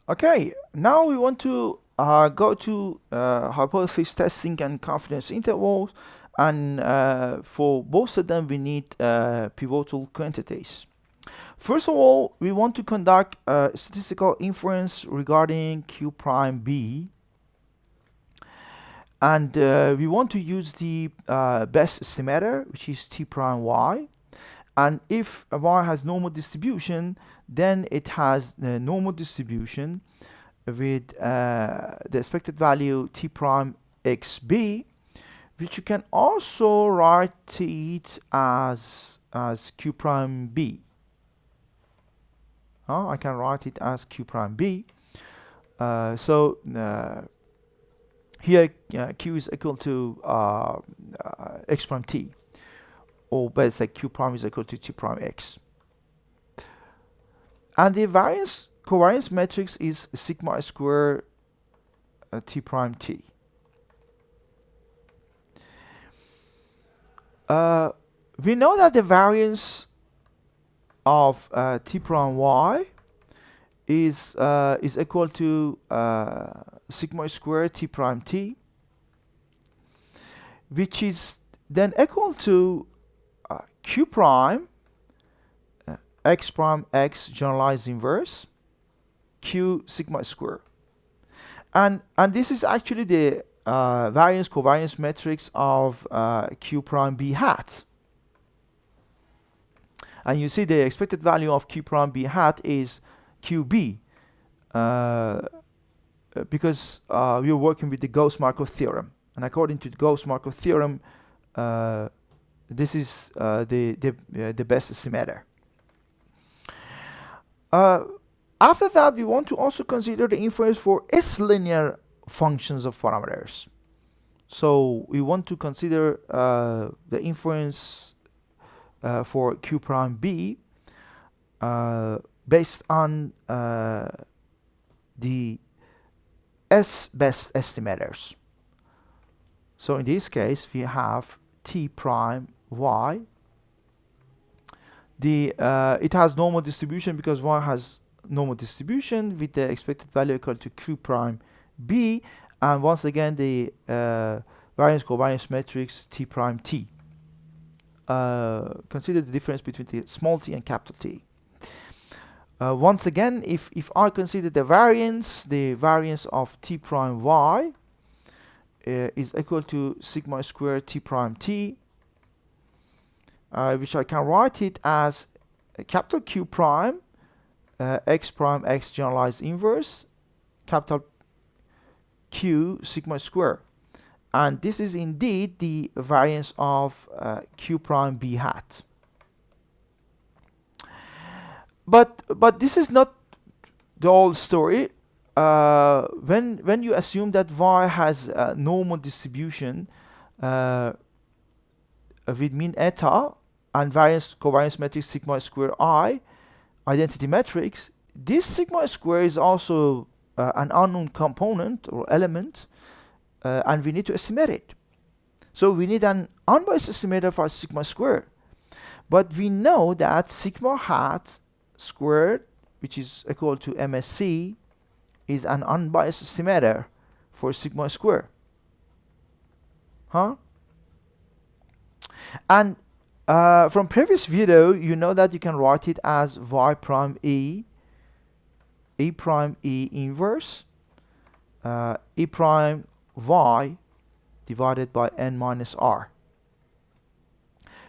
Okay, now we want to go to hypothesis testing and confidence intervals, and for both of them we need pivotal quantities. First of all, we want to conduct statistical inference regarding Q prime B, and we want to use the best estimator, which is T prime Y. And if Y has normal distribution, then it has the normal distribution with the expected value T prime xb, which you can also write it as Q prime B. I can write it as Q prime B. Here Q is equal to x prime T, or better say Q prime is equal to T prime X. And the covariance matrix is sigma square T prime T. We know that the variance of T prime Y is equal to sigma square T prime T, which is then equal to Q prime x prime x generalized inverse Q sigma square. And this is actually the variance covariance matrix of Q prime B hat. And you see the expected value of Q prime B hat is QB, because we are working with the Gauss-Markov theorem. And according to the Gauss-Markov theorem, this is the best estimator. After that, we want to also consider the inference for S-linear functions of parameters. So we want to consider the inference for Q prime B based on the S best estimators. So in this case, we have T prime Y. It has normal distribution because Y has normal distribution with the expected value equal to Q prime B, and once again the variance covariance matrix T prime T. Consider the difference between the small t and capital T. Once again, if I consider the variance of T prime Y is equal to sigma square T prime T, which I can write it as capital Q prime x prime x generalized inverse capital Q sigma square. And this is indeed the variance of Q prime B hat. But this is not the whole story. When you assume that Y has a normal distribution with mean eta and variance covariance matrix sigma square I, identity matrix, this sigma square is also an unknown component or element, and we need to estimate it. So we need an unbiased estimator for sigma square. But we know that sigma hat squared, which is equal to MSC, is an unbiased estimator for sigma square. And from previous video, you know that you can write it as Y prime E, E prime E inverse, E prime Y divided by N minus R,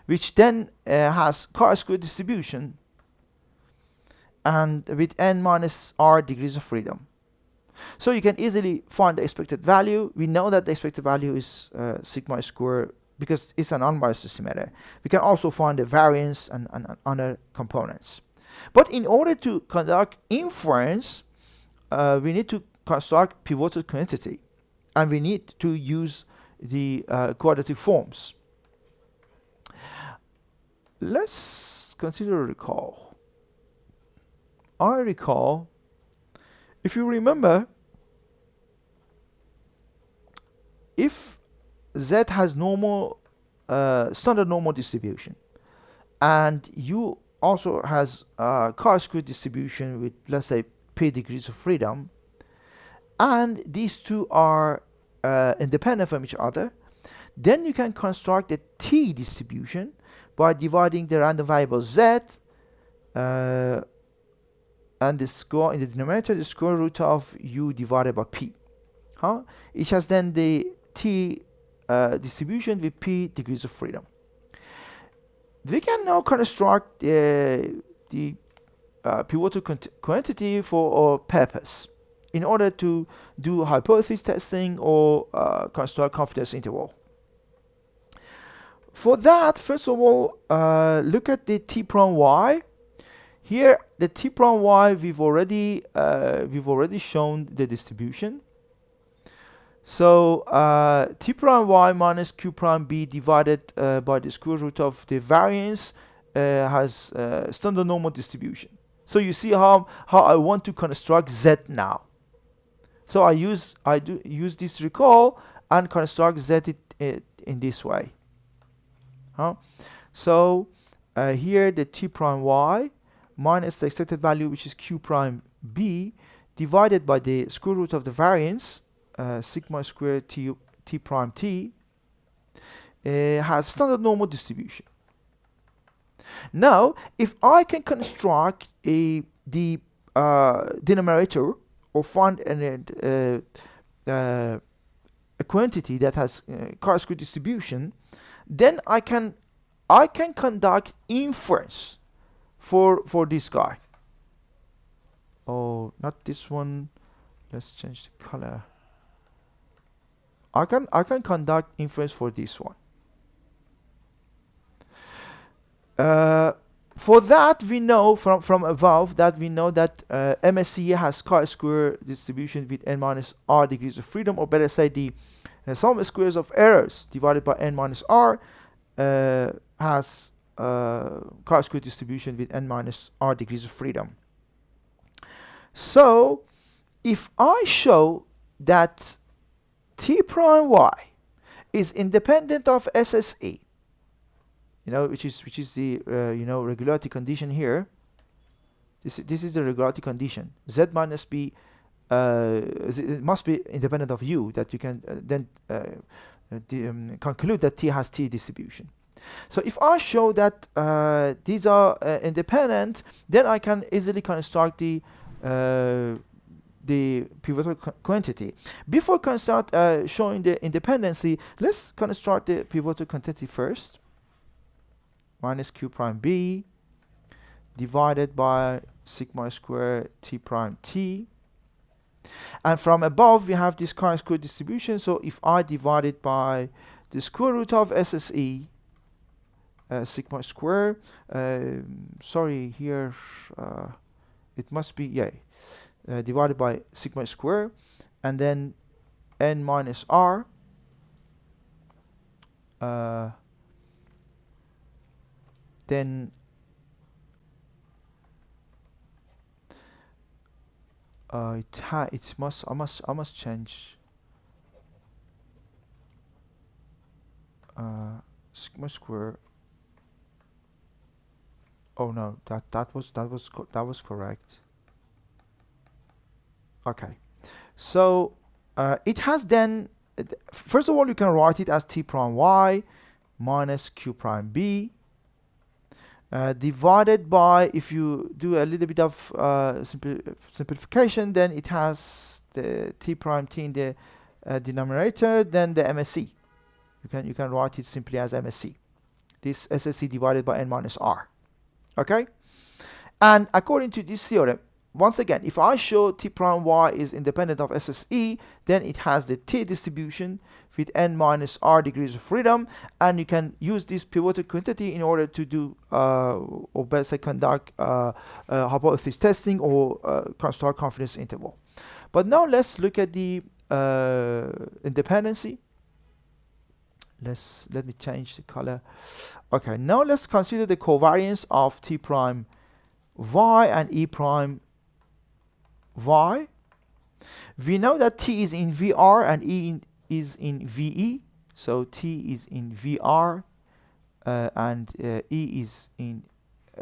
which then has chi-square distribution and with N minus R degrees of freedom. So you can easily find the expected value. We know that the expected value is sigma square because it's an unbiased estimator. We can also find the variance and other components. But in order to conduct inference, we need to construct pivotal quantity, and we need to use the quadratic forms. Let's consider a recall. I recall, if you remember, if Z has normal standard normal distribution, and U also has chi-square distribution with, let's say, p degrees of freedom, and these two are independent from each other, then you can construct a t distribution by dividing the random variable z and the square in the denominator, the square root of u divided by p. It has then the t distribution with p degrees of freedom. We can now construct the pivotal quantity for our purpose in order to do hypothesis testing or construct confidence interval. For that, first of all, look at the t prime y. Here, the t prime y, we've already shown the distribution. So t prime y minus q prime b divided by the square root of the variance has standard normal distribution. So you see how I want to construct z now. So I do use this recall and construct z in this way. So here the t prime y minus the expected value, which is q prime b, divided by the square root of the variance, sigma squared t prime t, has standard normal distribution. Now, if I can construct the denominator or find a quantity that has chi-square distribution, then I can conduct inference for this guy. Oh, not this one. Let's change the color. I can conduct inference for this one. For that, we know from above that we know that MSE has chi-square distribution with n minus r degrees of freedom, or better say the sum of squares of errors divided by n minus r has chi-square distribution with n minus r degrees of freedom. So if I show that t prime y is independent of SSE, which is the regularity condition here. This is the regularity condition. Z minus b it must be independent of u, that you can then conclude that t has t distribution. So if I show that these are independent, then I can easily construct the pivotal quantity. Before showing the independency, let's construct the pivotal quantity first. Minus q prime b divided by sigma square t prime t. And from above, we have this chi-square distribution. So if I divide it by the square root of SSE, sigma square, sorry, here it must be, divided by sigma square, and then n minus r, then I must change sigma square. Oh no, that was correct. Okay, so it has then, first of all, you can write it as t prime y minus q prime b divided by, if you do a little bit of simplification, then it has the t prime t in the denominator, then the MSE. You can write it simply as MSE. This SSE divided by n minus r. Okay? And according to this theorem, once again, if I show t prime y is independent of SSE, then it has the t distribution with n minus r degrees of freedom, and you can use this pivotal quantity in order to do, or better say, conduct hypothesis testing or construct confidence interval. But now let's look at the independency. Let me change the color. Okay, now let's consider the covariance of t prime y and e prime y. We know that t is in VR and e is in VE. So t is in VR and e is in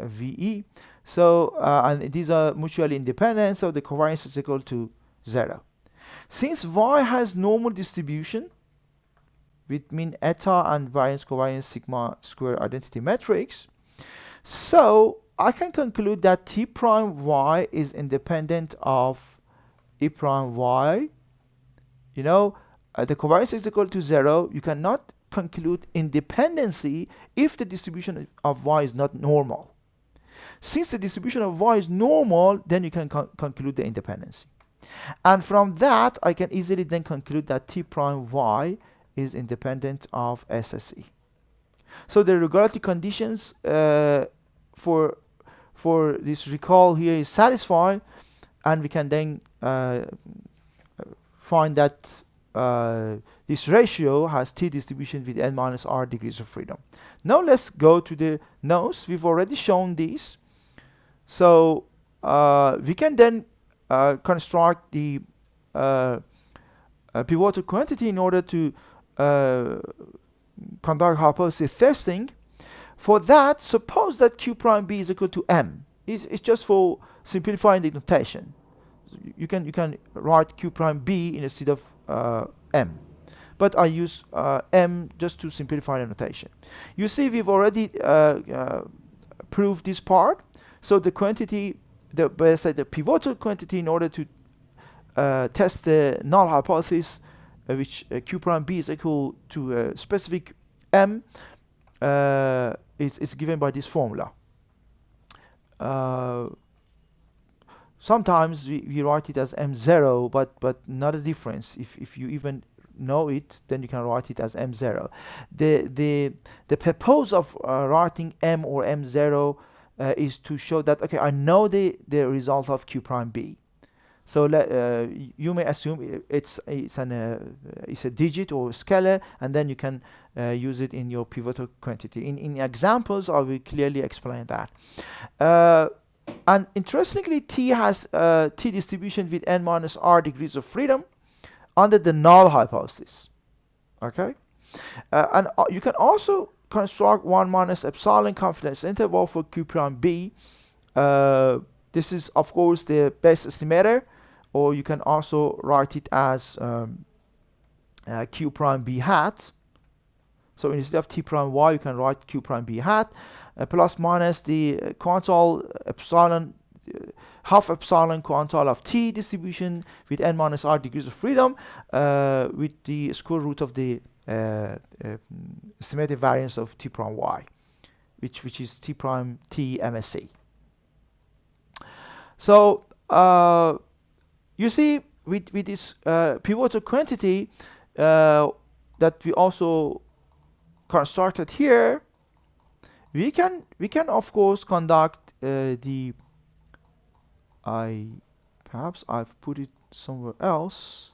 VE. So and these are mutually independent, so the covariance is equal to 0. Since Y has normal distribution with mean eta and variance covariance sigma square identity matrix, so I can conclude that T prime Y is independent of E prime Y. You know, the covariance is equal to 0. You cannot conclude independency if the distribution of Y is not normal. Since the distribution of Y is normal, then you can conclude the independency. And from that, I can easily then conclude that T prime Y is independent of SSE. So the regularity conditions for this recall here is satisfied, and we can then find that this ratio has T distribution with n minus r degrees of freedom. Now let's go to the nodes. We've already shown these. So we can then construct the pivotal quantity in order to conduct hypothesis testing. For that, suppose that Q prime B is equal to M. It's just for simplifying the notation. You can write Q prime B instead of M. But I use M just to simplify the notation. You see, we've already proved this part. So the quantity, the pivotal quantity in order to test the null hypothesis, which Q prime B is equal to a specific M, is given by this formula. Sometimes we write it as M0, but not a difference. If you even know it, then you can write it as M0. The purpose of writing M or M0 is to show that, okay, I know the result of Q prime B. So you may assume it's a digit or scalar, and then you can use it in your pivotal quantity. In examples, I will clearly explain that. And interestingly, T has T distribution with n minus r degrees of freedom under the null hypothesis. Okay, and you can also construct 1 minus epsilon confidence interval for Q prime B. This is, of course, the best estimator, or you can also write it as Q prime B hat. So instead of T prime Y, you can write Q prime B hat plus minus the quantile epsilon, half epsilon quantile of T distribution with n minus r degrees of freedom with the square root of the estimated variance of T prime Y, which is T prime T MSE. So you see, with this pivotal quantity that we also constructed here, we can of course conduct perhaps I've put it somewhere else.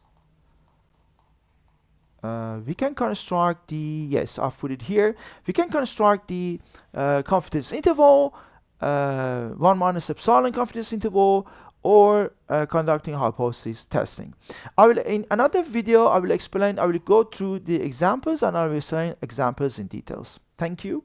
We can construct yes, I've put it here. We can construct the confidence interval, 1 minus epsilon confidence interval, or conducting hypothesis testing. I will, in another video, I will go through the examples, and I will explain examples in details. Thank you.